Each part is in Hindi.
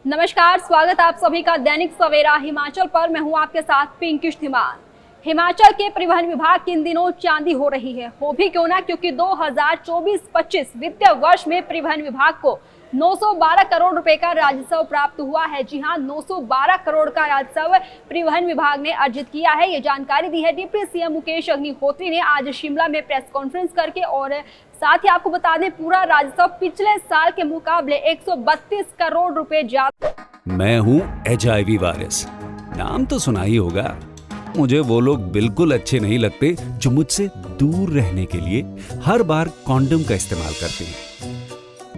नमस्कार, स्वागत आप सभी का दैनिक सवेरा हिमाचल पर। मैं हूं आपके साथ पिंकी धीमान। हिमाचल के परिवहन विभाग की इन दिनों चांदी हो रही है, हो भी क्यों ना, क्योंकि 2024-25 वित्तीय वर्ष में परिवहन विभाग को 912 करोड़ रुपए का राजस्व प्राप्त हुआ है। जी हां, 912 करोड़ का राजस्व परिवहन विभाग ने अर्जित किया है। ये जानकारी दी है डिप्टी सीएम मुकेश अग्निहोत्री ने आज शिमला में प्रेस कॉन्फ्रेंस करके। और साथ ही आपको बता दें, पूरा राजस्व पिछले साल के मुकाबले 132 करोड़ रुपए ज्यादा। मैं हूँ HIV वायरस, नाम तो सुना ही होगा। मुझे वो लोग बिल्कुल अच्छे नहीं लगते जो मुझसे दूर रहने के लिए हर बार कॉन्डम का इस्तेमाल करते हैं।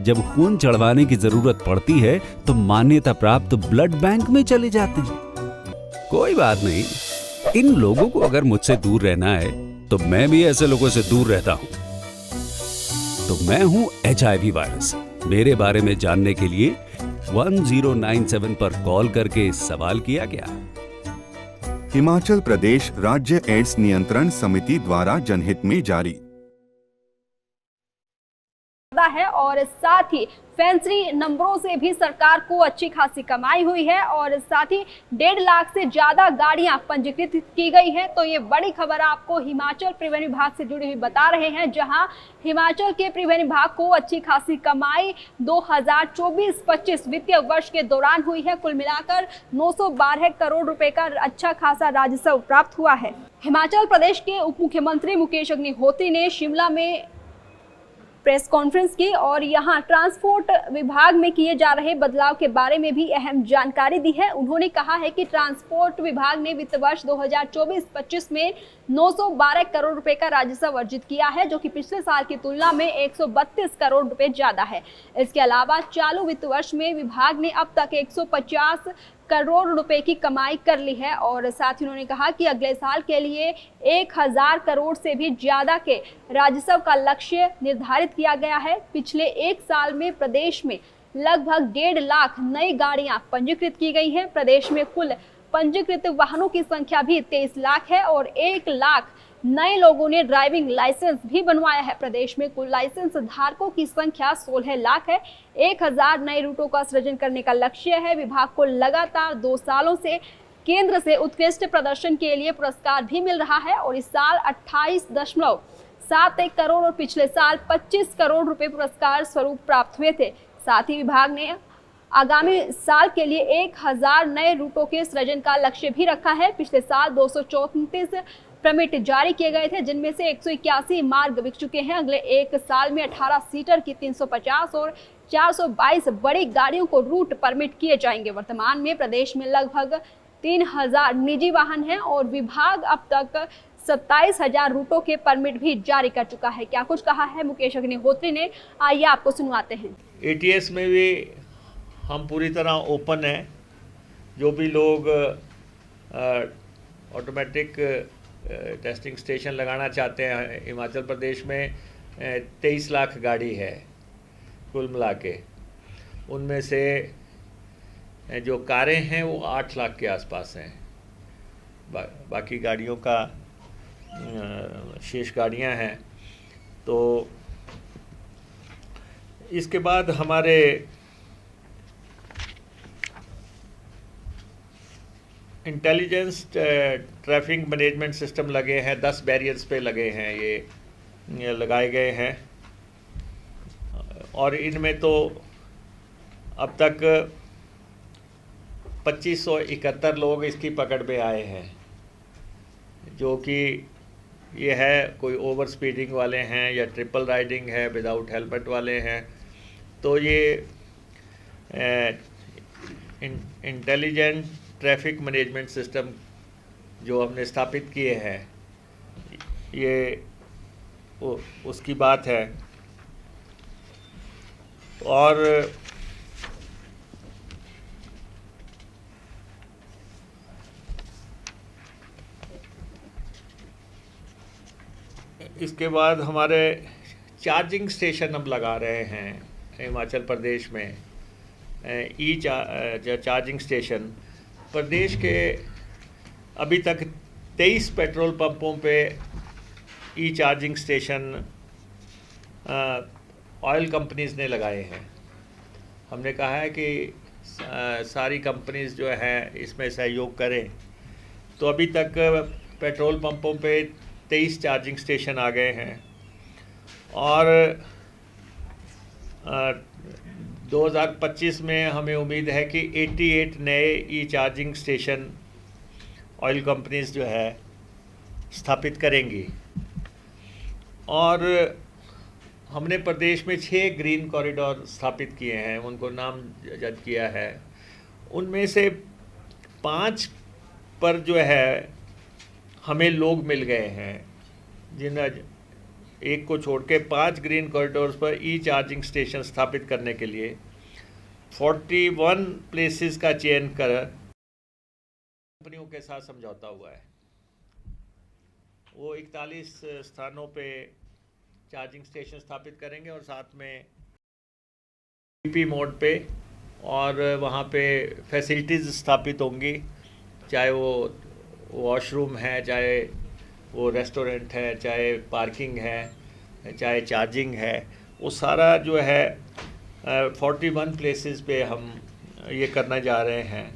जब खून चढ़वाने की जरूरत पड़ती है तो मान्यता प्राप्त ब्लड बैंक में चले जाते हैं। कोई बात नहीं, इन लोगों को अगर मुझसे दूर रहना है तो मैं भी ऐसे लोगों से दूर रहता हूं। तो मैं हूं HIV वायरस। मेरे बारे में जानने के लिए 1097 पर कॉल करके सवाल किया गया। हिमाचल प्रदेश राज्य एड्स नियंत्रण समिति द्वारा जनहित में जारी है। और साथ ही फैंसी नंबरों से भी सरकार को अच्छी खासी कमाई हुई है। और साथ ही 1.5 लाख से ज्यादा गाड़ियां पंजीकृत की गई हैं। तो ये बड़ी खबर आपको हिमाचल परिवहन विभाग से जुड़ी हुई बता रहे हैं, जहां हिमाचल के परिवहन विभाग को अच्छी खासी कमाई 2024-25 वित्तीय वर्ष के दौरान हुई है। कुल मिलाकर 912 करोड़ रुपए का अच्छा खासा राजस्व प्राप्त हुआ है। हिमाचल प्रदेश के उप मुख्यमंत्री मुकेश अग्निहोत्री ने शिमला में प्रेस कॉन्फ्रेंस की और यहां ट्रांसपोर्ट विभाग में किए जा रहे बदलाव के बारे में भी अहम जानकारी दी है। उन्होंने कहा है कि ट्रांसपोर्ट विभाग ने वित्त वर्ष 2024-25 में 912 करोड़ रुपए का राजस्व अर्जित किया है, जो कि पिछले साल की तुलना में 132 करोड़ रुपए ज्यादा है। इसके अलावा चालू वित्त वर्ष में विभाग ने अब तक 150 करोड़ रुपए की कमाई कर ली है। और साथ ही उन्होंने कहा कि अगले साल के लिए 1000 करोड़ से भी ज्यादा के राजस्व का लक्ष्य निर्धारित किया गया है। पिछले एक साल में प्रदेश में लगभग 1.5 लाख नई गाड़ियां पंजीकृत की गई हैं। प्रदेश में कुल पंजीकृत वाहनों की संख्या भी 23 लाख है और 1 लाख नए लोगों ने ड्राइविंग लाइसेंस भी बनवाया है। प्रदेश में कुल लाइसेंस धारकों की संख्या 16 लाख है। 1000 नए रूटों का सृजन करने का लक्ष्य है। विभाग को लगातार 2 सालों से केंद्र से उत्कृष्ट प्रदर्शन के लिए पुरस्कार भी मिल रहा है। और इस साल 28.71 करोड़ और पिछले साल 25 करोड़ रुपए पुरस्कार स्वरूप प्राप्त हुए थे। साथ ही विभाग ने आगामी साल के लिए 1000 नए रूटों के सृजन का लक्ष्य भी रखा है। पिछले साल 234 परमिट जारी किए गए थे, जिनमें से 181 मार्ग बिक चुके हैं। अगले एक साल में 18 सीटर की 350 और 422 बड़ी गाड़ियों को रूट परमिट किए जाएंगे। वर्तमान में प्रदेश में लगभग 3000 निजी वाहन हैं और विभाग अब तक 27,000 रूटों के परमिट भी जारी कर चुका है। क्या कुछ कहा है मुकेश अग्निहोत्री ने, आइए आपको सुनवाते हैं। ATS में भी हम पूरी तरह ओपन हैं। जो भी लोग ऑटोमेटिक टेस्टिंग स्टेशन लगाना चाहते हैं, हिमाचल प्रदेश में 23 लाख गाड़ी है कुल मिला के। उनमें से जो कारें हैं वो 8 लाख के आसपास हैं। बाकी गाड़ियों का शेष गाड़ियां हैं। तो इसके बाद हमारे इंटेलिजेंस ट्रैफिक मैनेजमेंट सिस्टम लगे हैं। 10 बैरियर्स पे लगे हैं, ये लगाए गए हैं। और इनमें तो अब तक 2571 लोग इसकी पकड़ में आए हैं, जो कि ये है कोई ओवर स्पीडिंग वाले हैं या ट्रिपल राइडिंग है, विदाउट हेलमेट वाले हैं। तो ये इंटेलिजेंट ट्रैफिक मैनेजमेंट सिस्टम जो हमने स्थापित किए हैं, ये उसकी बात है। और इसके बाद हमारे चार्जिंग स्टेशन अब लगा रहे हैं हिमाचल प्रदेश में। चार्जिंग स्टेशन प्रदेश के अभी तक 23 पेट्रोल पंपों पे चार्जिंग स्टेशन ऑयल कंपनीज़ ने लगाए हैं। हमने कहा है कि सारी कंपनीज जो हैं इसमें सहयोग करें। तो अभी तक पेट्रोल पंपों पे 23 चार्जिंग स्टेशन आ गए हैं और 2025 में हमें उम्मीद है कि 88 नए e charging station oil companies जो है स्थापित करेंगी। और हमने प्रदेश में 6 ग्रीन कॉरिडोर स्थापित किए हैं, उनको नामजद किया है। उनमें से 5 पर जो है हमें लोग मिल गए हैं, जिन एक को छोड़ के 5 ग्रीन कॉरिडोर्स पर ई चार्जिंग स्टेशन स्थापित करने के लिए 41 प्लेसेस का चयन कर कंपनियों के साथ समझौता हुआ है। वो 41 स्थानों पे चार्जिंग स्टेशन स्थापित करेंगे और साथ में पीपी मोड पे, और वहाँ पे फैसिलिटीज़ स्थापित होंगी, चाहे वो वॉशरूम है, चाहे वो रेस्टोरेंट है, चाहे पार्किंग है, चाहे चार्जिंग है, वो सारा जो है 41 प्लेसेस पे हम ये करना जा रहे हैं।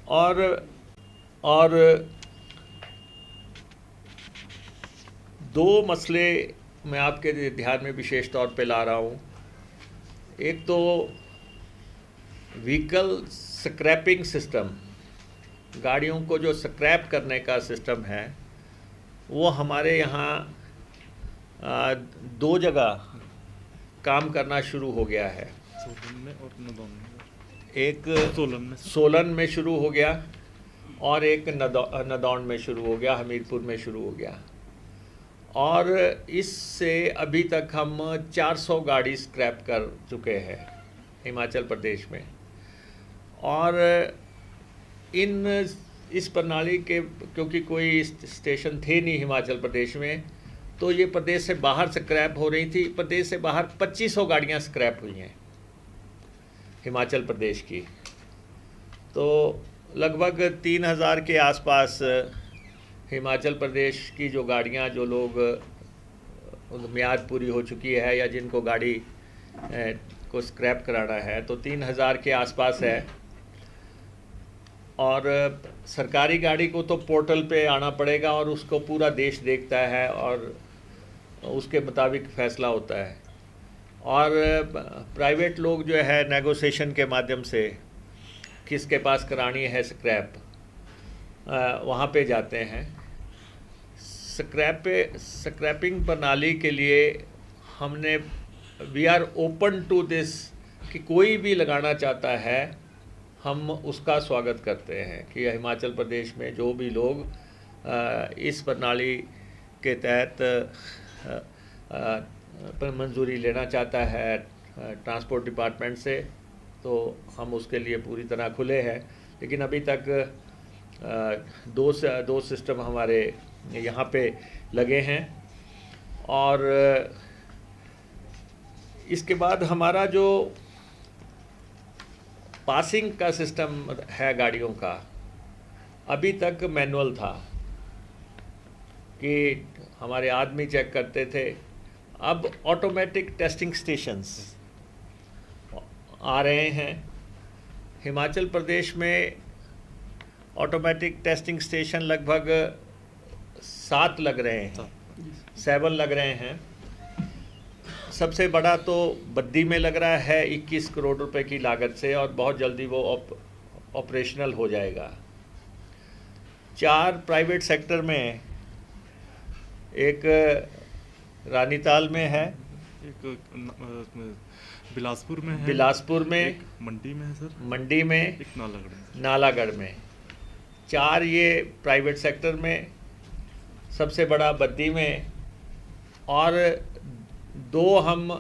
और 2 मसले मैं आपके ध्यान में विशेष तौर पे ला रहा हूँ। एक तो व्हीकल स्क्रैपिंग सिस्टम, गाड़ियों को जो स्क्रैप करने का सिस्टम है, वो हमारे यहाँ 2 जगह काम करना शुरू हो गया है। सोलन में और नदौन में। एक सोलन में शुरू हो गया और एक नदौन में शुरू हो गया, हमीरपुर में शुरू हो गया। और इससे अभी तक हम 400 गाड़ी स्क्रैप कर चुके हैं हिमाचल प्रदेश में। और इस प्रणाली के, क्योंकि कोई स्टेशन थे नहीं हिमाचल प्रदेश में, तो ये प्रदेश से बाहर स्क्रैप हो रही थी। प्रदेश से बाहर 2500 गाड़ियाँ स्क्रैप हुई हैं हिमाचल प्रदेश की। तो लगभग 3000 के आसपास हिमाचल प्रदेश की जो गाड़ियाँ, जो लोग मियाद पूरी हो चुकी है या जिनको गाड़ी को स्क्रैप कराना है, तो 3000 के आसपास है। और सरकारी गाड़ी को तो पोर्टल पे आना पड़ेगा और उसको पूरा देश देखता है और उसके मुताबिक फ़ैसला होता है। और प्राइवेट लोग जो है नेगोशिएशन के माध्यम से किसके पास करानी है स्क्रैप, वहाँ पे जाते हैं। स्क्रैपिंग प्रणाली के लिए हमने we are open to this, कि कोई भी लगाना चाहता है हम उसका स्वागत करते हैं कि हिमाचल प्रदेश में जो भी लोग इस प्रणाली के तहत मंजूरी लेना चाहता है ट्रांसपोर्ट डिपार्टमेंट से, तो हम उसके लिए पूरी तरह खुले हैं। लेकिन अभी तक 2 सिस्टम हमारे यहाँ पे लगे हैं। और इसके बाद हमारा जो पासिंग का सिस्टम है गाड़ियों का, अभी तक मैनुअल था कि हमारे आदमी चेक करते थे। अब ऑटोमेटिक टेस्टिंग स्टेशंस आ रहे हैं हिमाचल प्रदेश में। ऑटोमेटिक टेस्टिंग स्टेशन लगभग 7 लग रहे हैं, 7 लग रहे हैं। सबसे बड़ा तो बद्दी में लग रहा है 21 करोड़ रुपए की लागत से, और बहुत जल्दी वो ऑपरेशनल हो जाएगा। 4 प्राइवेट सेक्टर में, एक रानीताल में है, एक बिलासपुर में है, एक मंडी में है सर, मंडी में, एक नालागढ़ में। 4 ये प्राइवेट सेक्टर में, सबसे बड़ा बद्दी में, और 2 हम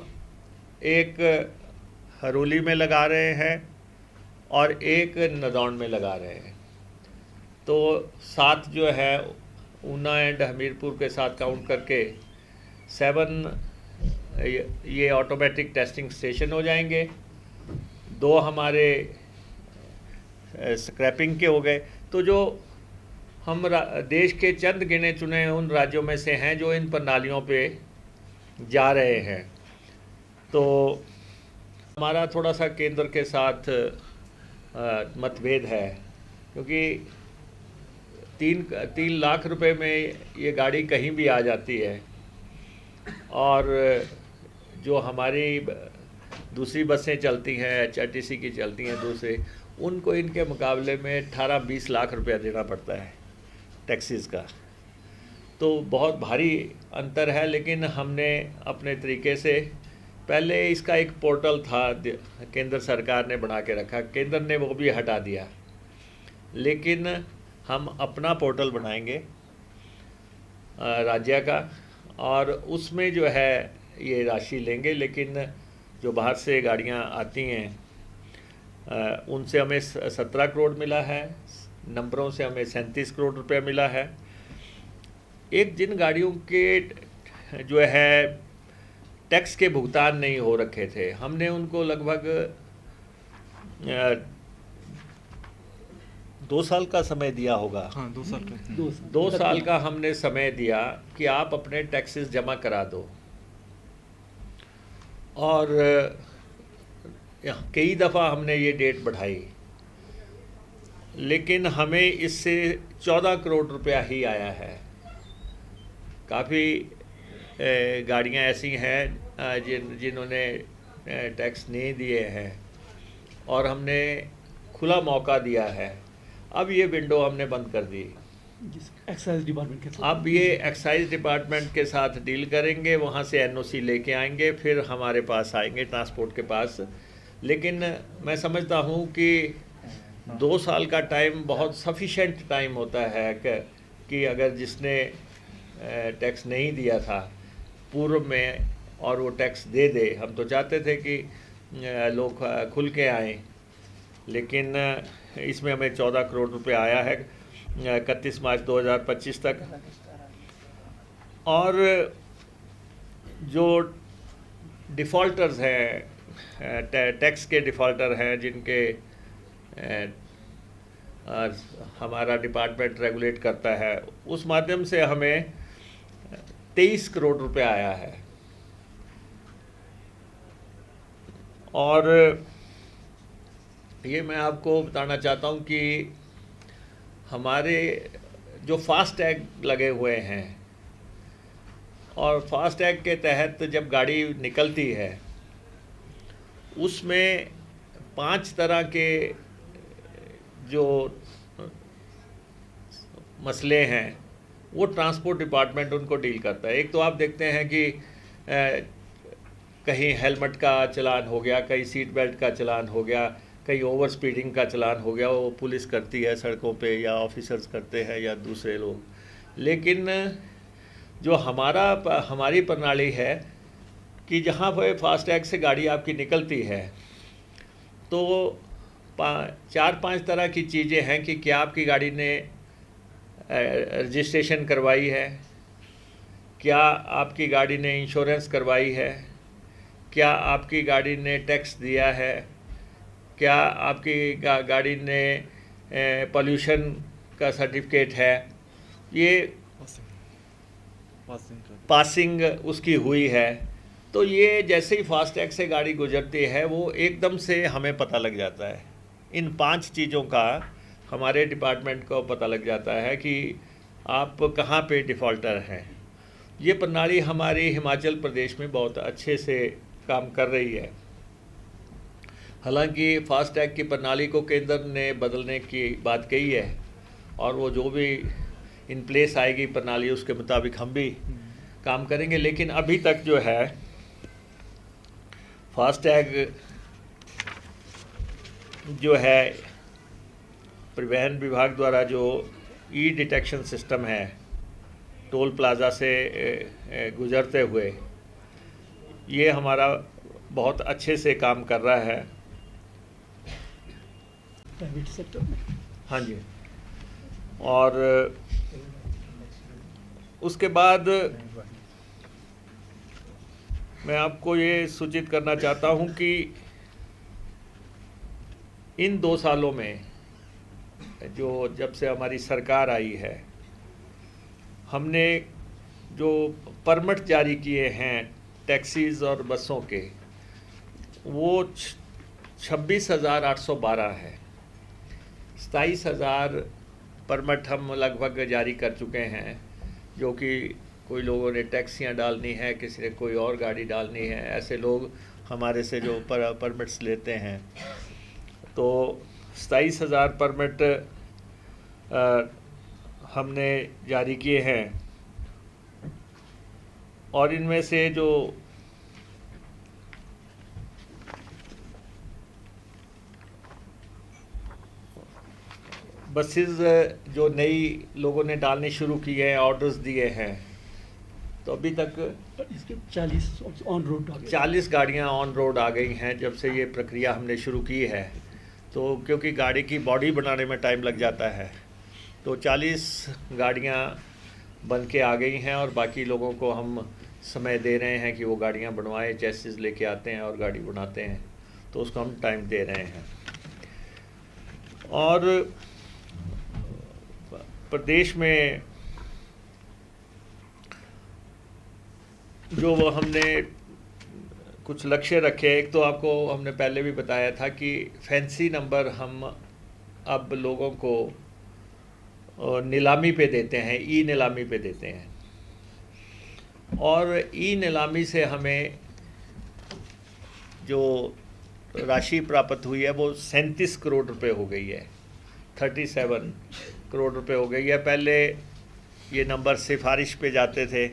एक हरोली में लगा रहे हैं और एक नदौन में लगा रहे हैं। तो 7 जो है ऊना एंड हमीरपुर के साथ काउंट करके 7 ये ऑटोमेटिक टेस्टिंग स्टेशन हो जाएंगे। 2 हमारे स्क्रैपिंग के हो गए। तो जो हम देश के चंद गिने चुने उन राज्यों में से हैं जो इन प्रणालियों पे जा रहे हैं। तो हमारा थोड़ा सा केंद्र के साथ मतभेद है, क्योंकि 3 लाख रुपए में ये गाड़ी कहीं भी आ जाती है, और जो हमारी दूसरी बसें चलती हैं, HRTC की चलती हैं दूसरे, उनको इनके मुकाबले में 18-20 लाख रुपया देना पड़ता है टैक्सीज़ का। तो बहुत भारी अंतर है। लेकिन हमने अपने तरीके से, पहले इसका एक पोर्टल था केंद्र सरकार ने बना के रखा, केंद्र ने वो भी हटा दिया, लेकिन हम अपना पोर्टल बनाएंगे राज्य का, और उसमें जो है ये राशि लेंगे। लेकिन जो बाहर से गाड़ियाँ आती हैं उनसे हमें 17 करोड़ मिला है, नंबरों से हमें 37 करोड़ रुपया मिला है। एक जिन गाड़ियों के जो है टैक्स के भुगतान नहीं हो रखे थे, हमने उनको लगभग 2 साल का समय दिया होगा। हाँ, 2 साल का। 2 साल का हमने समय दिया कि आप अपने टैक्सेस जमा करा दो, और कई दफ़ा हमने ये डेट बढ़ाई, लेकिन हमें इससे 14 करोड़ रुपया ही आया है। काफ़ी गाड़ियाँ ऐसी हैं जिन्होंने टैक्स नहीं दिए हैं, और हमने खुला मौका दिया है। अब ये विंडो हमने बंद कर दी। एक्साइज डिपार्टमेंट के साथ अब ये एक्साइज डिपार्टमेंट के साथ डील करेंगे, वहाँ से NOC लेके आएंगे, फिर हमारे पास आएंगे ट्रांसपोर्ट के पास। लेकिन मैं समझता हूँ कि 2 साल का टाइम बहुत सफिशेंट टाइम होता है कि अगर जिसने टैक्स नहीं दिया था पूर्व में और वो टैक्स दे दे। हम तो चाहते थे कि लोग खुल के आएँ, लेकिन इसमें हमें 14 करोड़ रुपए आया है 31 मार्च 2025 तक। और जो डिफ़ॉल्टर्स हैं, टैक्स के डिफ़ॉल्टर हैं, जिनके हमारा डिपार्टमेंट रेगुलेट करता है, उस माध्यम से हमें 23 करोड़ रुपए आया है। और ये मैं आपको बताना चाहता हूँ कि हमारे जो फास्टैग लगे हुए हैं, और फास्टैग के तहत जब गाड़ी निकलती है उसमें 5 तरह के जो मसले हैं वो ट्रांसपोर्ट डिपार्टमेंट उनको डील करता है। एक तो आप देखते हैं कि कहीं हेलमेट का चलान हो गया, कहीं सीट बेल्ट का चलान हो गया, कहीं ओवर स्पीडिंग का चलान हो गया, वो पुलिस करती है सड़कों पे, या ऑफिसर्स करते हैं, या दूसरे लोग। लेकिन जो हमारी प्रणाली है कि जहाँ पर फास्टैग से गाड़ी आपकी निकलती है तो 4-5 तरह की चीज़ें हैं कि क्या आपकी गाड़ी ने रजिस्ट्रेशन करवाई है, क्या आपकी गाड़ी ने इंश्योरेंस करवाई है, क्या आपकी गाड़ी ने टैक्स दिया है, क्या आपकी गाड़ी ने पोल्यूशन का सर्टिफिकेट है, ये पासिंग उसकी हुई है। तो ये जैसे ही फास्टैग से गाड़ी गुजरती है वो एकदम से हमें पता लग जाता है। इन 5 चीज़ों का हमारे डिपार्टमेंट को पता लग जाता है कि आप कहाँ पे डिफ़ॉल्टर हैं। ये प्रणाली हमारी हिमाचल प्रदेश में बहुत अच्छे से काम कर रही है। हालांकि फास्टैग की प्रणाली को केंद्र ने बदलने की बात कही है, और वो जो भी इन प्लेस आएगी प्रणाली उसके मुताबिक हम भी काम करेंगे। लेकिन अभी तक जो है फास्टैग जो है परिवहन विभाग द्वारा जो ई डिटेक्शन सिस्टम है टोल प्लाज़ा से गुजरते हुए, ये हमारा बहुत अच्छे से काम कर रहा है। प्राइवेट सेक्टर में। हाँ जी। और उसके बाद मैं आपको ये सूचित करना चाहता हूँ कि इन 2 सालों में जो जब से हमारी सरकार आई है, हमने जो परमिट जारी किए हैं टैक्सीज़ और बसों के, वो 26,812 है। 27,000 परमिट हम लगभग जारी कर चुके हैं, जो कि कोई लोगों ने टैक्सियाँ डालनी है, किसी ने कोई और गाड़ी डालनी है, ऐसे लोग हमारे से जो परमिट्स लेते हैं। तो 27,000 परमिट हमने जारी किए हैं, और इनमें से जो बसेस जो नई लोगों ने डालनी शुरू की है, ऑर्डर्स दिए हैं, तो अभी तक इसके 40 ऑन रोड आ गए। 40 गाड़ियां ऑन रोड आ गई हैं जब से ये प्रक्रिया हमने शुरू की है। तो क्योंकि गाड़ी की बॉडी बनाने में टाइम लग जाता है, तो 40 गाड़ियां बन के आ गई हैं, और बाकी लोगों को हम समय दे रहे हैं कि वो गाड़ियां बनवाएं, चेसिस लेके आते हैं और गाड़ी बनाते हैं, तो उसको हम टाइम दे रहे हैं। और प्रदेश में जो वो हमने कुछ लक्ष्य रखे, एक तो आपको हमने पहले भी बताया था कि फैंसी नंबर हम अब लोगों को नीलामी पे देते हैं, ई नीलामी पे देते हैं, और ई नीलामी से हमें जो राशि प्राप्त हुई है वो 37 करोड़ रुपए हो गई है, 37 करोड़ रुपए हो गई है। पहले ये नंबर सिफारिश पे जाते थे,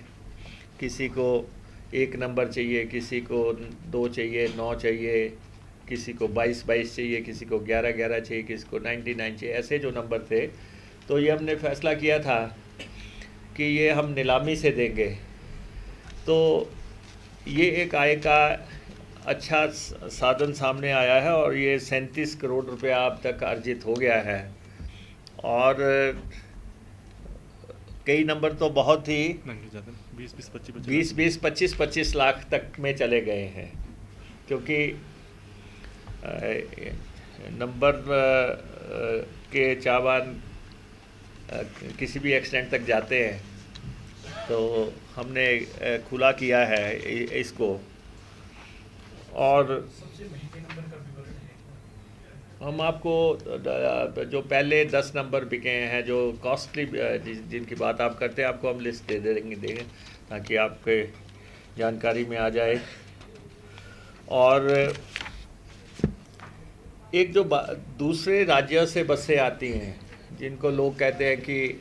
किसी को 1 नंबर चाहिए, किसी को 2 चाहिए, 9 चाहिए, किसी को 22 चाहिए, किसी को 11 चाहिए, किसी को 99 चाहिए, ऐसे जो नंबर थे। तो ये हमने फैसला किया था कि ये हम नीलामी से देंगे, तो ये एक आय का अच्छा साधन सामने आया है, और ये 37 करोड़ रुपया अब तक अर्जित हो गया है। और कई नंबर तो बहुत ही 20-25 लाख तक में चले गए हैं, क्योंकि नंबर के चावान किसी भी एक्सटेंट तक जाते हैं। तो हमने खुला किया है इसको, और हम आपको जो पहले 10 नंबर बिके हैं, जो कॉस्टली जिनकी बात आप करते हैं, आपको हम लिस्ट दे देंगे ताकि आपके जानकारी में आ जाए। और एक जो दूसरे राज्यों से बसें आती हैं, जिनको लोग कहते हैं कि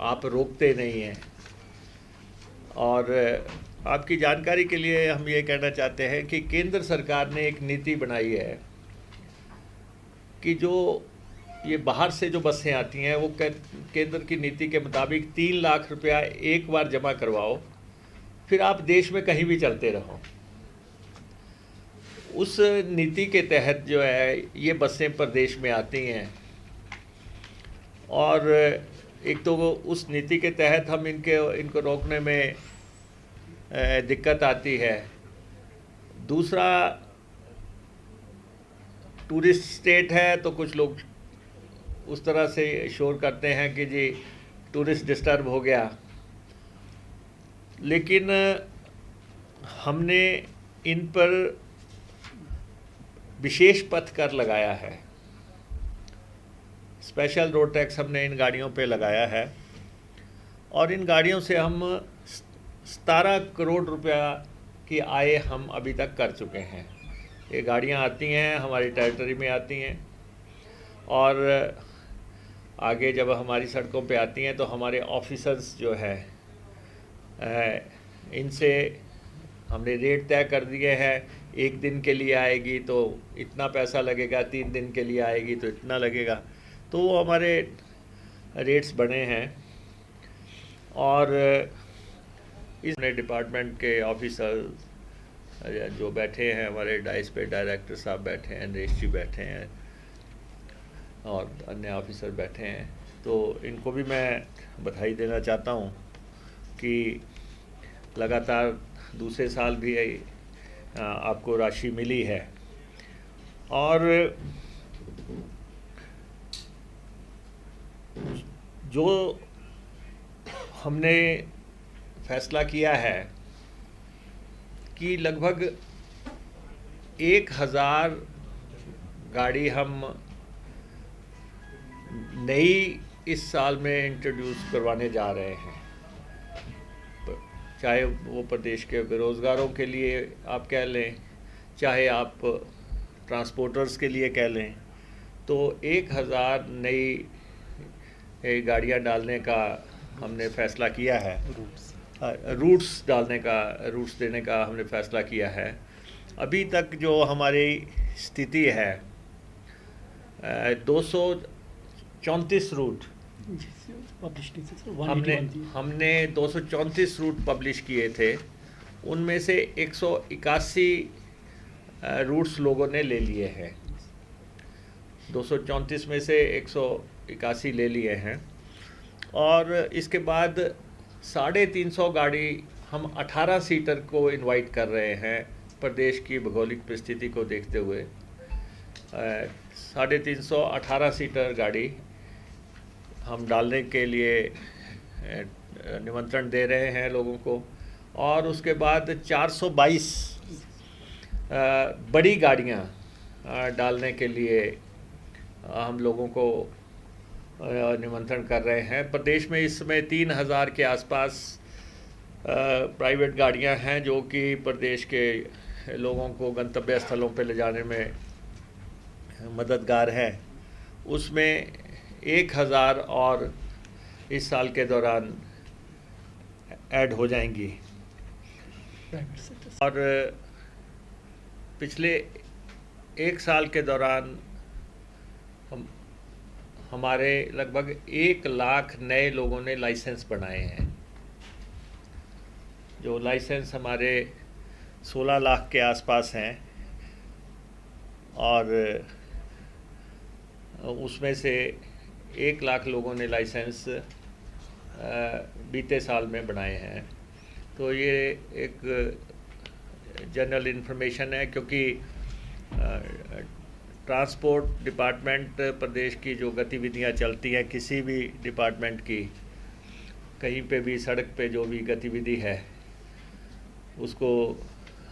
आप रोकते नहीं हैं, और आपकी जानकारी के लिए हम ये कहना चाहते हैं कि केंद्र सरकार ने एक नीति बनाई है कि जो ये बाहर से जो बसें आती हैं, वो केंद्र की नीति के मुताबिक 3 लाख रुपया एक बार जमा करवाओ, फिर आप देश में कहीं भी चलते रहो। उस नीति के तहत जो है ये बसें प्रदेश में आती हैं, और एक तो वो उस नीति के तहत हम इनको रोकने में दिक्कत आती है। दूसरा, टूरिस्ट स्टेट है, तो कुछ लोग उस तरह से शोर करते हैं कि जी टूरिस्ट डिस्टर्ब हो गया, लेकिन हमने इन पर विशेष पथ कर लगाया है, स्पेशल रोड टैक्स हमने इन गाड़ियों पे लगाया है, और इन गाड़ियों से हम 17 करोड़ रुपया की आय हम अभी तक कर चुके हैं। ये गाड़ियाँ आती हैं, हमारी टेरिटरी में आती हैं, और आगे जब हमारी सड़कों पे आती हैं तो हमारे ऑफिसर्स जो है इनसे हमने रेट तय कर दिए हैं। 1 दिन के लिए आएगी तो इतना पैसा लगेगा, 3 दिन के लिए आएगी तो इतना लगेगा, तो वो हमारे रेट्स बने हैं। और इसने डिपार्टमेंट के ऑफिसर जो बैठे हैं, हमारे डाइस पे डायरेक्टर साहब बैठे हैं, नरेश जी बैठे हैं, और अन्य ऑफिसर बैठे हैं, तो इनको भी मैं बधाई देना चाहता हूँ कि लगातार दूसरे साल भी आपको राशि मिली है। और जो हमने फैसला किया है कि लगभग 1000 गाड़ी हम नई इस साल में इंट्रोड्यूस करवाने जा रहे हैं, चाहे वो प्रदेश के बेरोज़गारों के लिए आप कह लें, चाहे आप ट्रांसपोर्टर्स के लिए कह लें, तो 1000 नई गाड़ियां डालने का हमने फ़ैसला किया है। रूट्स देने का हमने फ़ैसला किया है। अभी तक जो हमारी स्थिति है 234 रूट हमने 234 रूट पब्लिश किए थे। उनमें से 181 रूट्स लोगों ने ले लिए हैं। 234 में से 181 ले लिए हैं। और इसके बाद 350 गाड़ी हम 18 सीटर को इनवाइट कर रहे हैं प्रदेश की भौगोलिक परिस्थिति को देखते हुए। 350 18 सीटर गाड़ी हम डालने के लिए निमंत्रण दे रहे हैं लोगों को। और उसके बाद 422 बड़ी गाड़ियां डालने के लिए हम लोगों को निमंत्रण कर रहे हैं। प्रदेश में इस समय 3000 के आसपास प्राइवेट गाड़ियां हैं जो कि प्रदेश के लोगों को गंतव्य स्थलों पर ले जाने में मददगार है। उसमें 1000 और इस साल के दौरान ऐड हो जाएंगी। और पिछले 1 साल के दौरान हमारे लगभग 1 लाख नए लोगों ने लाइसेंस बनाए हैं। जो लाइसेंस हमारे 16 लाख के आसपास हैं और उसमें से 1 लाख लोगों ने लाइसेंस बीते साल में बनाए हैं। तो ये एक जनरल इन्फॉर्मेशन है, क्योंकि ट्रांसपोर्ट डिपार्टमेंट प्रदेश की जो गतिविधियां चलती हैं, किसी भी डिपार्टमेंट की कहीं पे भी सड़क पे जो भी गतिविधि है उसको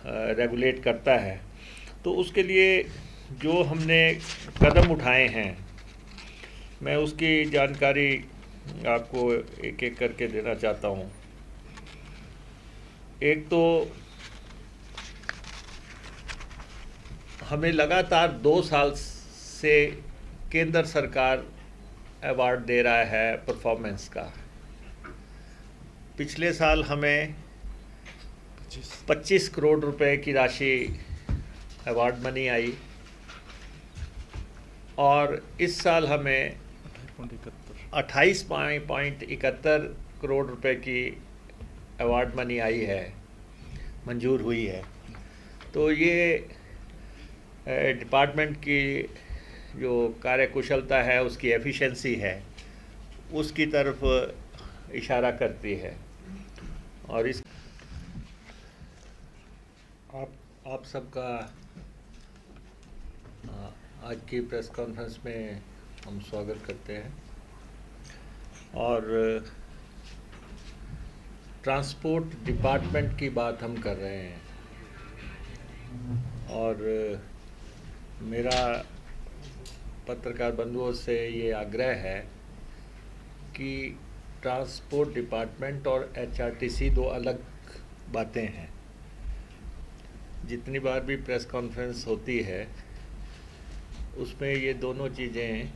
रेगुलेट करता है। तो उसके लिए जो हमने कदम उठाए हैं मैं उसकी जानकारी आपको एक एक करके देना चाहता हूँ। एक तो हमें लगातार 2 साल से केंद्र सरकार अवार्ड दे रहा है परफॉर्मेंस का। पिछले साल हमें 25 करोड़ रुपए की राशि अवार्ड मनी आई और इस साल हमें 28.71 करोड़ रुपए की अवार्ड मनी आई है, मंजूर हुई है। तो ये डिपार्टमेंट की जो कार्यकुशलता है, उसकी एफिशिएंसी है, उसकी तरफ इशारा करती है। और इस आप सबका आज की प्रेस कॉन्फ्रेंस में हम स्वागत करते हैं। और ट्रांसपोर्ट डिपार्टमेंट की बात हम कर रहे हैं और मेरा पत्रकार बंधुओं से ये आग्रह है कि ट्रांसपोर्ट डिपार्टमेंट और एचआरटीसी 2 अलग बातें हैं। जितनी बार भी प्रेस कॉन्फ्रेंस होती है उसमें ये दोनों चीज़ें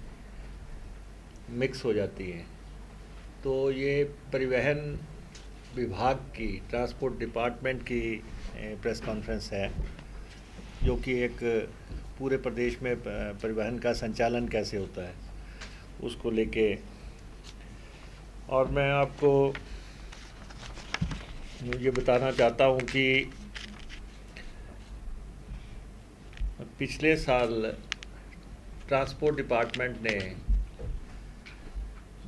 मिक्स हो जाती हैं। तो ये परिवहन विभाग की, ट्रांसपोर्ट डिपार्टमेंट की प्रेस कॉन्फ्रेंस है, जो कि एक पूरे प्रदेश में परिवहन का संचालन कैसे होता है उसको लेके। और मैं आपको ये बताना चाहता हूँ कि पिछले साल ट्रांसपोर्ट डिपार्टमेंट ने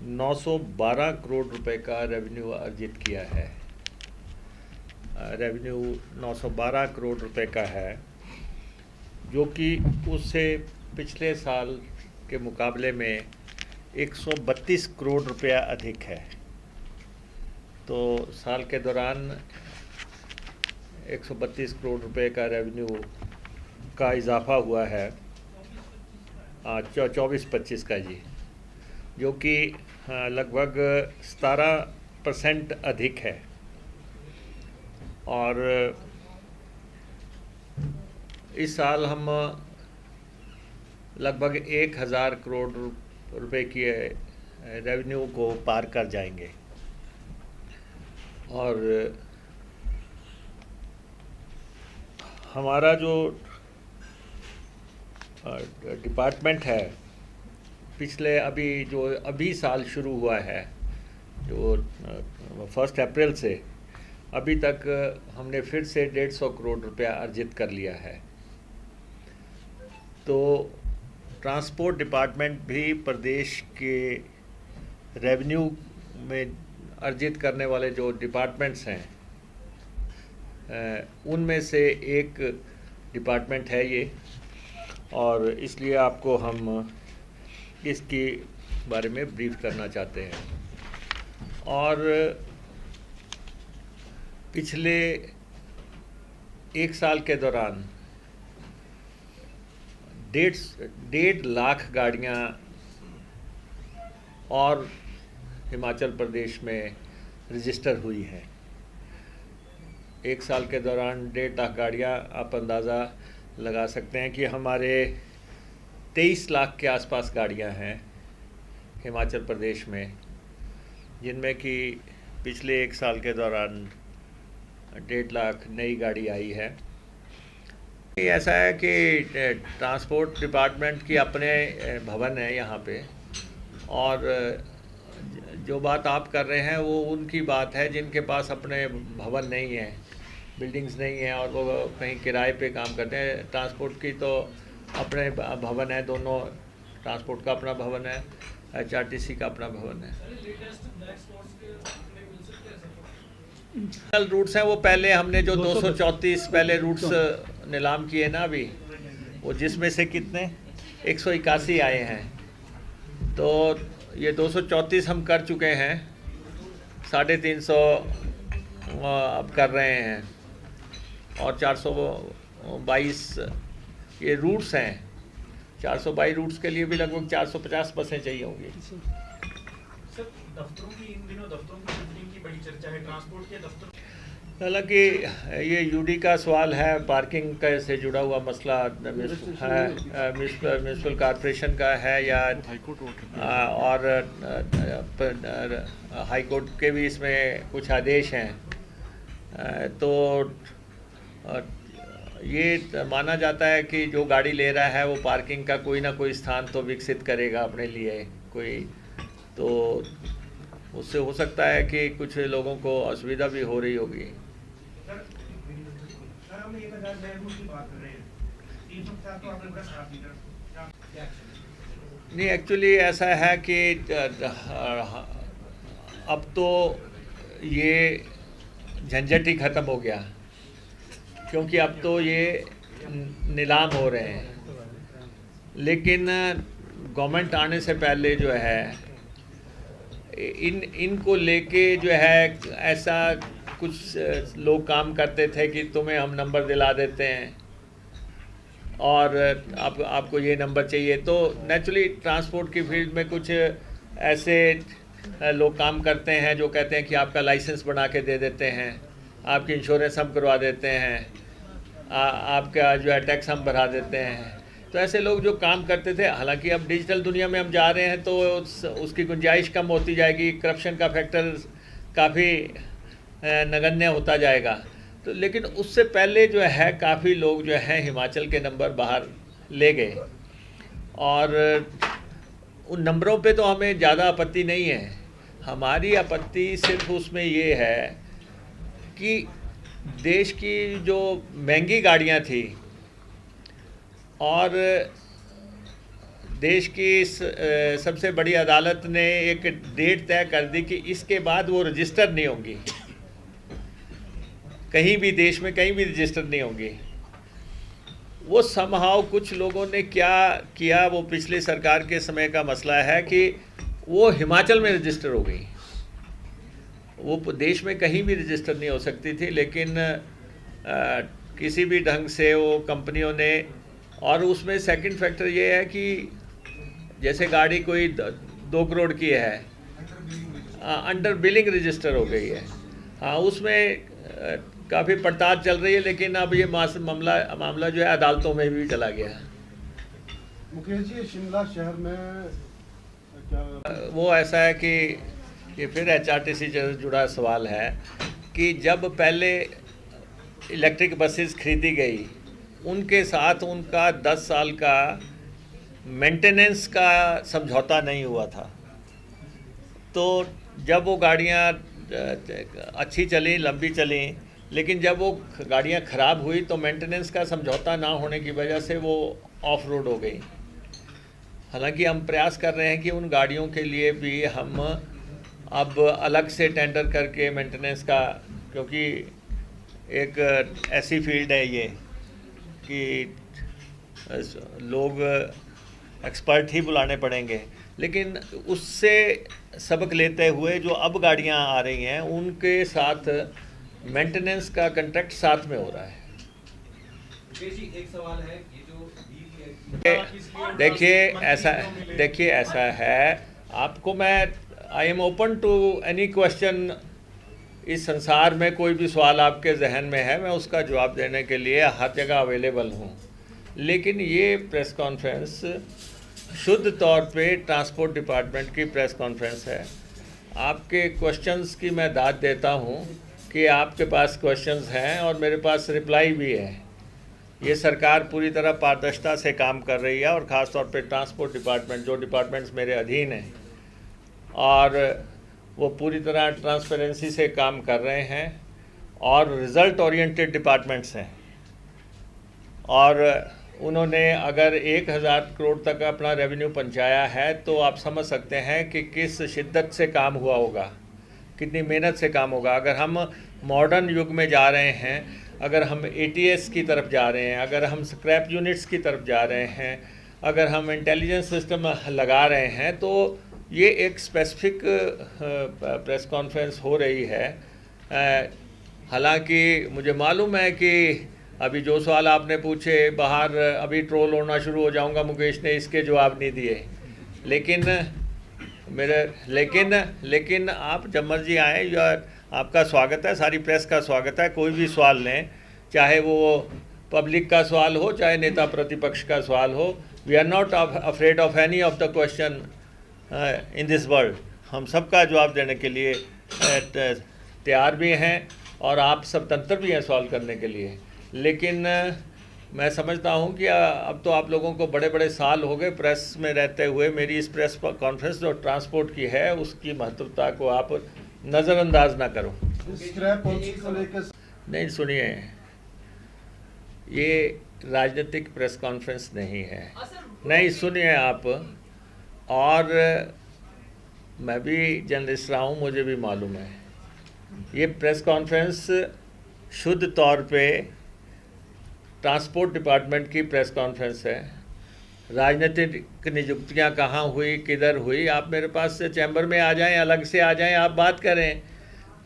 912 करोड़ रुपए का रेवेन्यू अर्जित किया है। रेवेन्यू 912 करोड़ रुपए का है, जो कि उससे पिछले साल के मुकाबले में 132 करोड़ रुपया अधिक है। तो साल के दौरान 132 करोड़ रुपए का रेवेन्यू का इजाफा हुआ है 24-25 का जी। जो कि लगभग 17% अधिक है। और इस साल हम लगभग 1000 करोड़ रुपए की रेवेन्यू को पार कर जाएंगे। और हमारा जो डिपार्टमेंट है, पिछले अभी साल शुरू हुआ है, जो 1 अप्रैल से अभी तक हमने फिर से 150 करोड़ रुपया अर्जित कर लिया है। तो ट्रांसपोर्ट डिपार्टमेंट भी प्रदेश के रेवेन्यू में अर्जित करने वाले जो डिपार्टमेंट्स हैं, उनमें से एक डिपार्टमेंट है ये। और इसलिए आपको हम इसके बारे में ब्रीफ करना चाहते हैं। और पिछले 1 साल के दौरान 1.5 लाख गाड़ियाँ और हिमाचल प्रदेश में रजिस्टर हुई हैं। 1 साल के दौरान 1.5 लाख गाड़ियाँ, आप अंदाज़ा लगा सकते हैं कि हमारे 23 लाख के आसपास गाड़ियाँ हैं हिमाचल प्रदेश में, जिनमें कि पिछले 1 साल के दौरान 1.5 लाख नई गाड़ी आई है। ऐसा है कि ट्रांसपोर्ट डिपार्टमेंट की अपने भवन है यहाँ पे, और जो बात आप कर रहे हैं वो उनकी बात है जिनके पास अपने भवन नहीं है, बिल्डिंग्स नहीं है, और वो कहीं किराए पे काम करते हैं। ट्रांसपोर्ट की तो अपने भवन है, दोनों, ट्रांसपोर्ट का अपना भवन है, HRTC का अपना भवन है। रूट्स हैं वो पहले हमने जो 234 पहले रूट्स नीलाम किए ना अभी, वो जिसमें से कितने 181 आए हैं। तो ये 234 हम कर चुके हैं, 350 अब कर रहे हैं, और 422 ये रूट्स हैं। 422 रूट्स के लिए भी लगभग 450 बसें चाहिए होंगी। सर, दफ्तरों की इन दिनों दफ्तरों की बिल्डिंग की बड़ी चर्चा है, ट्रांसपोर्ट के दफ्तर। हालांकि ये यूडी का सवाल है, पार्किंग का से जुड़ा हुआ मसला है, म्यूनसिपल कॉर्पोरेशन का है, या और हाई कोर्ट के भी इसमें कुछ आदेश हैं। तो ये माना जाता है कि जो गाड़ी ले रहा है वो पार्किंग का कोई ना कोई स्थान तो विकसित करेगा अपने लिए कोई, तो उससे हो सकता है कि कुछ लोगों को असुविधा भी हो रही होगी। हम 1000 नए रूट की बात कर रहे हैं, 350 तो आपने बड़ा साफ दिया। नहीं, एक्चुअली ऐसा है कि अब तो ये झंझट ही ख़त्म हो गया, क्योंकि अब तो ये नीलाम हो रहे हैं। लेकिन गवर्नमेंट आने से पहले जो है इनको लेके जो है ऐसा कुछ लोग काम करते थे कि तुम्हें हम नंबर दिला देते हैं और आपको ये नंबर चाहिए। तो नेचुरली ट्रांसपोर्ट की फील्ड में कुछ ऐसे लोग काम करते हैं जो कहते हैं कि आपका लाइसेंस बना के दे देते हैं, आपकी इंश्योरेंस हम करवा देते हैं, आपका जो है टैक्स हम बढ़ा देते हैं। तो ऐसे लोग जो काम करते थे, हालांकि अब डिजिटल दुनिया में हम जा रहे हैं तो उसकी गुंजाइश कम होती जाएगी, करप्शन का फैक्टर काफ़ी नगण्य होता जाएगा। तो लेकिन उससे पहले जो है काफ़ी लोग जो है हिमाचल के नंबर बाहर ले गए, और उन नंबरों पे तो हमें ज़्यादा आपत्ति नहीं है। हमारी आपत्ति सिर्फ उसमें ये है कि देश की जो महंगी गाड़ियाँ थी और देश की सबसे बड़ी अदालत ने एक डेट तय कर दी कि इसके बाद वो रजिस्टर नहीं होंगी, कहीं भी देश में कहीं भी रजिस्टर नहीं होंगी। वो समहाउ कुछ लोगों ने क्या किया, वो पिछले सरकार के समय का मसला है कि वो हिमाचल में रजिस्टर हो गई। वो देश में कहीं भी रजिस्टर नहीं हो सकती थी, लेकिन किसी भी ढंग से वो कंपनियों ने, और उसमें सेकंड फैक्टर ये है कि जैसे गाड़ी कोई 2 करोड़ की है, अंडर बिलिंग रजिस्टर हो गई है। हाँ, उसमें काफ़ी पड़ताल चल रही है, लेकिन अब ये मामला जो है अदालतों में भी चला गया। मुकेश जी, शिमला शहर में क्या वो ऐसा है कि ये फिर HRTC से जुड़ा सवाल है कि जब पहले इलेक्ट्रिक बसेस खरीदी गई, उनके साथ उनका 10 साल का मेंटेनेंस का समझौता नहीं हुआ था। तो जब वो गाड़ियाँ अच्छी चली, लंबी चली, लेकिन जब वो गाड़ियाँ ख़राब हुई तो मेंटेनेंस का समझौता ना होने की वजह से वो ऑफ रोड हो गई। हालांकि हम प्रयास कर रहे हैं कि उन गाड़ियों के लिए भी हम अब अलग से टेंडर करके मेंटेनेंस का, क्योंकि एक ऐसी फील्ड है ये कि लोग एक्सपर्ट ही बुलाने पड़ेंगे, लेकिन उससे सबक लेते हुए जो अब गाड़ियां आ रही हैं उनके साथ मेंटेनेंस का कॉन्ट्रैक्ट साथ में हो रहा है। एक सवाल है, ये जो देखिए ऐसा है, आपको मैं I am open to any question. इस संसार में कोई भी सवाल आपके जहन में है, मैं उसका जवाब देने के लिए हर जगह अवेलेबल हूँ। लेकिन ये प्रेस कॉन्फ्रेंस शुद्ध तौर पे ट्रांसपोर्ट डिपार्टमेंट की प्रेस कॉन्फ्रेंस है। आपके क्वेश्चंस की मैं दाद देता हूँ कि आपके पास क्वेश्चंस हैं और मेरे पास रिप्लाई भी है। ये सरकार पूरी तरह पारदर्शिता से काम कर रही है, और ख़ास तौर पे ट्रांसपोर्ट डिपार्टमेंट, जो डिपार्टमेंट्स मेरे अधीन हैं, और वो पूरी तरह ट्रांसपेरेंसी से काम कर रहे हैं और रिज़ल्ट ओरिएंटेड डिपार्टमेंट्स हैं। और उन्होंने अगर 1000 करोड़ तक अपना रेवेन्यू पहुंचाया है तो आप समझ सकते हैं कि किस शिद्दत से काम हुआ होगा, कितनी मेहनत से काम होगा। अगर हम मॉडर्न युग में जा रहे हैं, अगर हम ATS की तरफ जा रहे हैं, अगर हम स्क्रैप यूनिट्स की तरफ जा रहे हैं, अगर हम इंटेलिजेंस सिस्टम लगा रहे हैं, तो ये एक स्पेसिफिक प्रेस कॉन्फ्रेंस हो रही है। हालांकि मुझे मालूम है कि अभी जो सवाल आपने पूछे, बाहर अभी ट्रोल होना शुरू हो जाऊंगा, मुकेश ने इसके जवाब नहीं दिए। लेकिन आप जब मर्जी आएँ, या आपका स्वागत है, सारी प्रेस का स्वागत है। कोई भी सवाल लें, चाहे वो पब्लिक का सवाल हो, चाहे नेता प्रतिपक्ष का सवाल हो। We are not afraid of any of the question in this world. हम सबका जवाब देने के लिए तैयार भी हैं, और आप सब तंत्र भी हैं सवाल करने के लिए। लेकिन मैं समझता हूं कि अब तो आप लोगों को बड़े बड़े साल हो गए प्रेस में रहते हुए। मेरी इस प्रेस कॉन्फ्रेंस जो ट्रांसपोर्ट की है, उसकी महत्वता को आप नज़रअंदाज ना करो। नहीं, सुनिए, ये राजनीतिक प्रेस कॉन्फ्रेंस नहीं है। नहीं, सुनिए आप, और मैं भी जर्नलिस्ट रहा हूँ, मुझे भी मालूम है। ये प्रेस कॉन्फ्रेंस शुद्ध तौर पे ट्रांसपोर्ट डिपार्टमेंट की प्रेस कॉन्फ्रेंस है। राजनीतिक नियुक्तियां कहाँ हुई, किधर हुई, आप मेरे पास से चैम्बर में आ जाएं, अलग से आ जाएं, आप बात करें,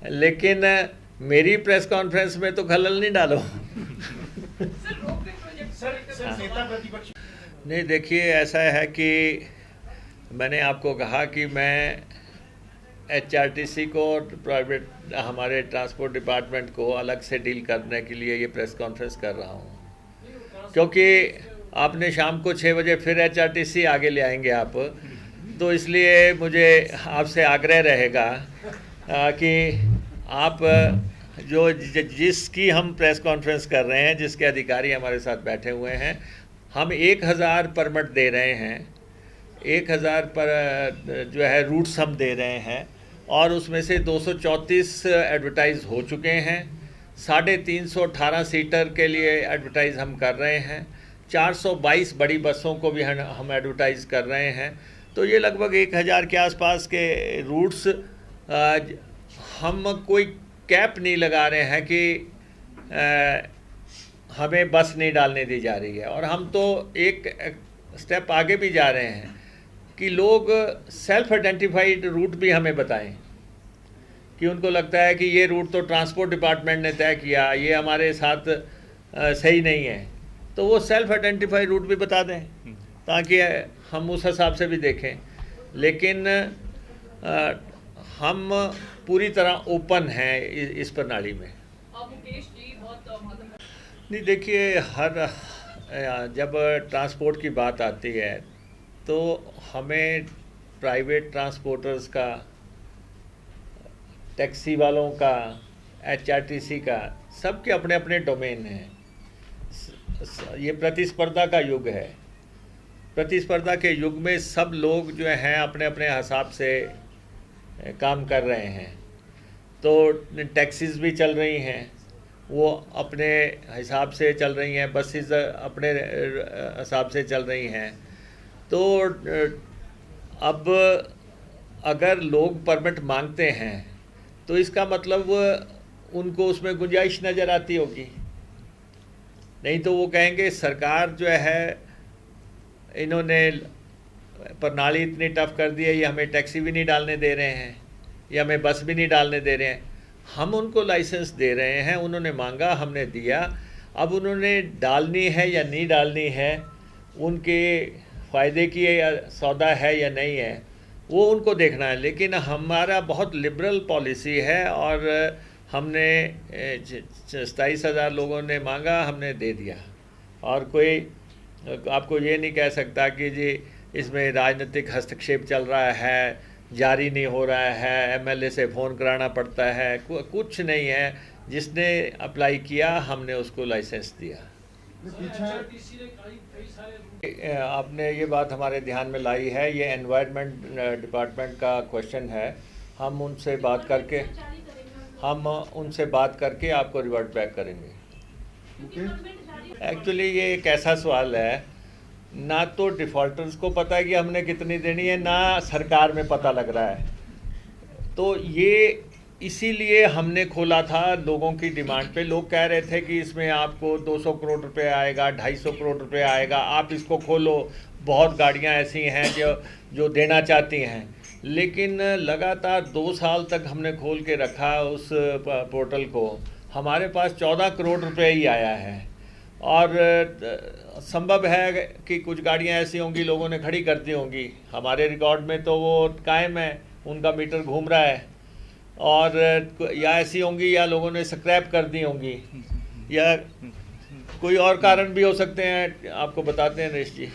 लेकिन मेरी प्रेस कॉन्फ्रेंस में तो खलल नहीं डालो। नहीं, देखिए ऐसा है कि मैंने आपको कहा कि मैं HRTC को, प्राइवेट हमारे ट्रांसपोर्ट डिपार्टमेंट को अलग से डील करने के लिए ये प्रेस कॉन्फ्रेंस कर रहा हूँ, क्योंकि आपने शाम को 6 बजे फिर HRTC आगे ले आएंगे आप, तो इसलिए मुझे आपसे आग्रह रहेगा कि आप जो जिसकी हम प्रेस कॉन्फ्रेंस कर रहे हैं, जिसके अधिकारी हमारे साथ बैठे हुए हैं, हम 1000 परमिट दे रहे हैं, 1000 पर जो है रूट्स हम दे रहे हैं, और उसमें से 234 एडवर्टाइज हो चुके हैं। 318 सीटर के लिए एडवर्टाइज हम कर रहे हैं। 422 बड़ी बसों को भी हम एडवर्टाइज कर रहे हैं। तो ये लगभग 1000 के आसपास के रूट्स, हम कोई कैप नहीं लगा रहे हैं कि हमें बस नहीं डालने दी जा रही है। और हम तो एक स्टेप आगे भी जा रहे हैं कि लोग सेल्फ आइडेंटिफाइड रूट भी हमें बताएं, कि उनको लगता है कि ये रूट तो ट्रांसपोर्ट डिपार्टमेंट ने तय किया, ये हमारे साथ सही नहीं है, तो वो सेल्फ आइडेंटिफाइड रूट भी बता दें, ताकि हम उस हिसाब से भी देखें। लेकिन हम पूरी तरह ओपन हैं इस प्रणाली में। नहीं, देखिए, जब ट्रांसपोर्ट की बात आती है तो हमें प्राइवेट ट्रांसपोर्टर्स का, टैक्सी वालों का, HRTC का, सबके अपने अपने डोमेन हैं। ये प्रतिस्पर्धा का युग है। प्रतिस्पर्धा के युग में सब लोग जो हैं अपने अपने हिसाब से काम कर रहे हैं। तो टैक्सीज भी चल रही हैं, वो अपने हिसाब से चल रही हैं, बसेस अपने हिसाब से चल रही हैं। तो अब अगर लोग परमिट मांगते हैं तो इसका मतलब उनको उसमें गुंजाइश नज़र आती होगी, नहीं तो वो कहेंगे सरकार जो है इन्होंने प्रणाली इतनी टफ कर दी है, ये हमें टैक्सी भी नहीं डालने दे रहे हैं, ये हमें बस भी नहीं डालने दे रहे हैं। हम उनको लाइसेंस दे रहे हैं, उन्होंने मांगा, हमने दिया। अब उन्होंने डालनी है या नहीं डालनी है, उनके फ़ायदे की सौदा है या नहीं है, वो उनको देखना है। लेकिन हमारा बहुत लिबरल पॉलिसी है और हमने 27,000 लोगों ने मांगा, हमने दे दिया। और कोई आपको ये नहीं कह सकता कि जी इसमें राजनीतिक हस्तक्षेप चल रहा है, जारी नहीं हो रहा है, MLA से फ़ोन कराना पड़ता है, कुछ नहीं है। जिसने अप्लाई किया हमने उसको लाइसेंस दिया। आपने ये बात हमारे ध्यान में लाई है, ये एनवायरनमेंट डिपार्टमेंट का क्वेश्चन है। हम उनसे बात करके आपको रिवर्ट बैक करेंगे। एक्चुअली ये एक ऐसा सवाल है, ना तो डिफ़ॉल्टर्स को पता है कि हमने कितनी देनी है, ना सरकार में पता लग रहा है। तो ये इसीलिए हमने खोला था लोगों की डिमांड पे। लोग कह रहे थे कि इसमें आपको 200 करोड़ रुपए आएगा, 250 करोड़ रुपए आएगा, आप इसको खोलो। बहुत गाड़ियां ऐसी हैं जो देना चाहती हैं। लेकिन लगातार 2 साल तक हमने खोल के रखा उस पोर्टल को, हमारे पास 14 करोड़ रुपए ही आया है। और संभव है कि कुछ गाड़ियां ऐसी होंगी लोगों ने खड़ी कर दी होंगी, हमारे रिकॉर्ड में तो वो कायम है, उनका मीटर घूम रहा है। और या ऐसी होंगी या लोगों ने स्क्रैप कर दी होंगी, या कोई और कारण भी हो सकते हैं। आपको बताते हैं नरेश जी।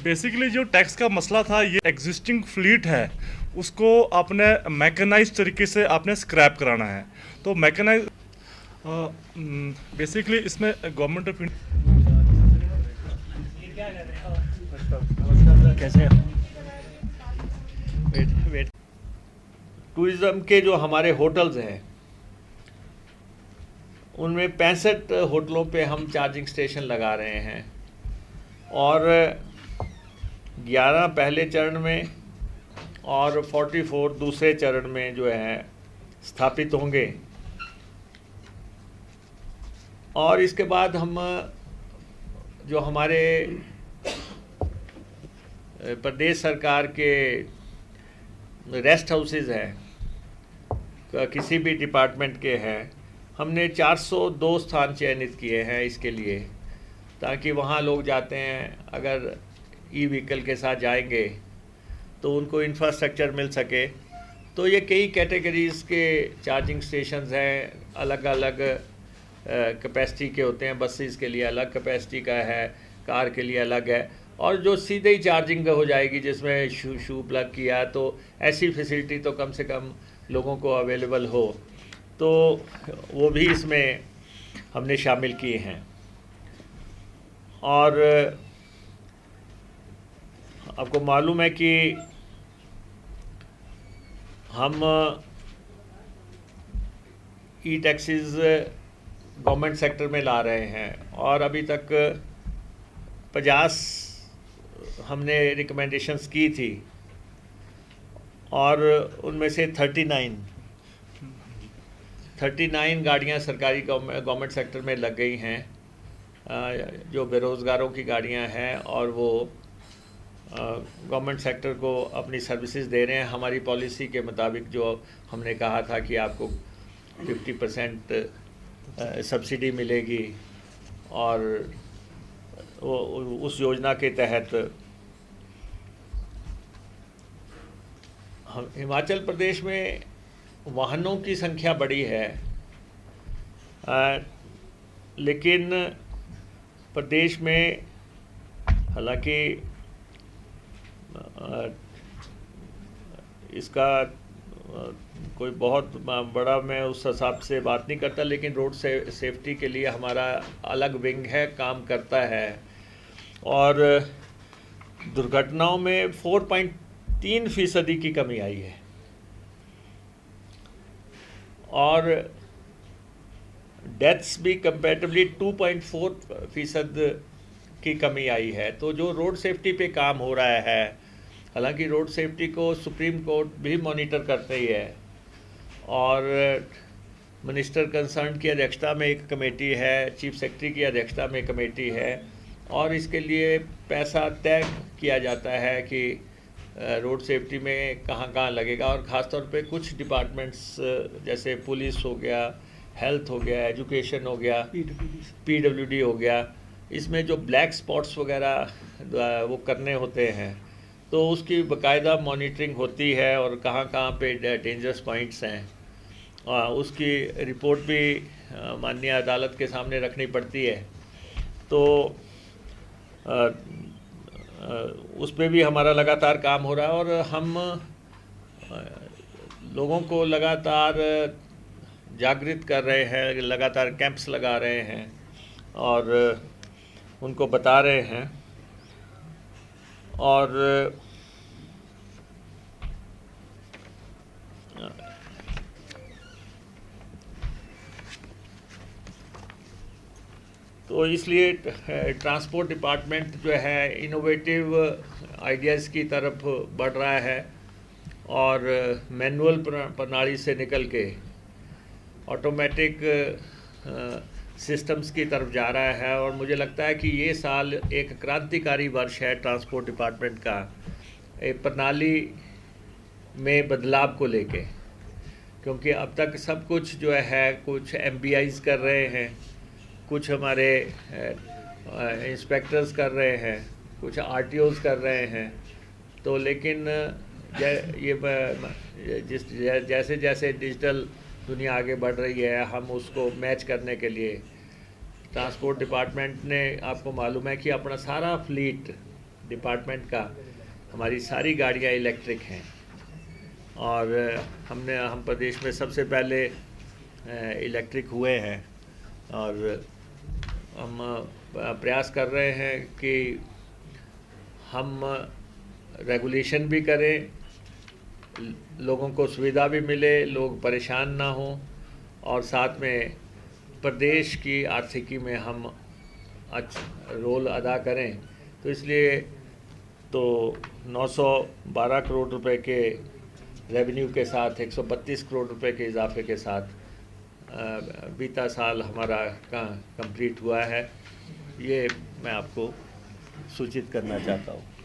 बेसिकली जो टैक्स का मसला था, ये एग्जिस्टिंग फ्लीट है, उसको आपने मैकेनाइज तरीके से आपने स्क्रैप कराना है। तो मैकेनाइज बेसिकली इसमें गवर्नमेंट ऑफ कैसे वेट टूरिज़्म के जो हमारे होटल्स हैं उनमें 65 होटलों पे हम चार्जिंग स्टेशन लगा रहे हैं और 11 पहले चरण में और 44 दूसरे चरण में जो है स्थापित होंगे। और इसके बाद हम जो हमारे प्रदेश सरकार के रेस्ट हाउसेज हैं, किसी भी डिपार्टमेंट के हैं, हमने 402 स्थान चयनित किए हैं इसके लिए, ताकि वहाँ लोग जाते हैं, अगर ई-व्हीकल के साथ जाएंगे तो उनको इंफ्रास्ट्रक्चर मिल सके। तो ये कई कैटेगरीज़ के चार्जिंग स्टेशंस हैं, अलग अलग कैपेसिटी के होते हैं। बसेस के लिए अलग कैपेसिटी का है, कार के लिए अलग है, और जो सीधे ही चार्जिंग हो जाएगी जिसमें शू प्लग किया, तो ऐसी फैसिलिटी तो कम से कम लोगों को अवेलेबल हो, तो वो भी इसमें हमने शामिल किए हैं। और आपको मालूम है कि हम ई टैक्सीज गवर्नमेंट सेक्टर में ला रहे हैं और अभी तक 50 हमने रिकमेंडेशंस की थी और उनमें से 39 गाड़ियां सरकारी गवर्नमेंट सेक्टर में लग गई हैं, जो बेरोज़गारों की गाड़ियां हैं, और वो गवर्नमेंट सेक्टर को अपनी सर्विसेज दे रहे हैं। हमारी पॉलिसी के मुताबिक जो हमने कहा था कि आपको 50% सब्सिडी मिलेगी, और वो उस योजना के तहत हिमाचल प्रदेश में वाहनों की संख्या बड़ी है, लेकिन प्रदेश में हालांकि इसका कोई बहुत बड़ा मैं उस हिसाब से बात नहीं करता, लेकिन रोड सेफ्टी के लिए हमारा अलग विंग है, काम करता है। और दुर्घटनाओं में 4.3% की कमी आई है और डेथ्स भी कंपैरेटिवली 2.4% की कमी आई है। तो जो रोड सेफ्टी पे काम हो रहा है, हालांकि रोड सेफ्टी को सुप्रीम कोर्ट भी मॉनिटर करते ही है और मिनिस्टर कंसर्न की अध्यक्षता में एक कमेटी है, चीफ सेक्रेटरी की अध्यक्षता में कमेटी है और इसके लिए पैसा तय किया जाता है कि रोड सेफ्टी में कहाँ कहाँ लगेगा। और ख़ास तौर पे कुछ डिपार्टमेंट्स जैसे पुलिस हो गया, हेल्थ हो गया, एजुकेशन हो गया, PWD हो गया, इसमें जो ब्लैक स्पॉट्स वगैरह वो करने होते हैं तो उसकी बाकायदा मॉनिटरिंग होती है और कहाँ कहाँ पे डेंजरस पॉइंट्स हैं उसकी रिपोर्ट भी माननीय अदालत के सामने रखनी पड़ती है। तो उस पे भी हमारा लगातार काम हो रहा है और हम लोगों को लगातार जागृत कर रहे हैं, लगातार कैंप्स लगा रहे हैं और उनको बता रहे हैं। और तो इसलिए ट्रांसपोर्ट डिपार्टमेंट जो है इनोवेटिव आइडियाज़ की तरफ बढ़ रहा है और मैनुअल प्रणाली से निकल के ऑटोमेटिक सिस्टम्स की तरफ जा रहा है। और मुझे लगता है कि ये साल एक क्रांतिकारी वर्ष है ट्रांसपोर्ट डिपार्टमेंट का, एक प्रणाली में बदलाव को लेके, क्योंकि अब तक सब कुछ जो है कुछ MBIs कर रहे हैं, कुछ हमारे इंस्पेक्टर्स कर रहे हैं, कुछ RTOs कर रहे हैं। तो लेकिन जैसे जैसे डिजिटल दुनिया आगे बढ़ रही है, हम उसको मैच करने के लिए ट्रांसपोर्ट डिपार्टमेंट ने, आपको मालूम है कि अपना सारा फ्लीट डिपार्टमेंट का, हमारी सारी गाड़ियाँ इलेक्ट्रिक हैं और हम प्रदेश में सबसे पहले इलेक्ट्रिक हुए हैं और हम प्रयास कर रहे हैं कि हम रेगुलेशन भी करें, लोगों को सुविधा भी मिले, लोग परेशान ना हों और साथ में प्रदेश की आर्थिकी में हम अच्छा रोल अदा करें। तो इसलिए तो 912 करोड़ रुपए के रेवेन्यू के साथ 132 करोड़ रुपए के इजाफे के साथ बीता साल हमारा कंप्लीट हुआ है, ये मैं आपको सूचित करना चाहता हूँ।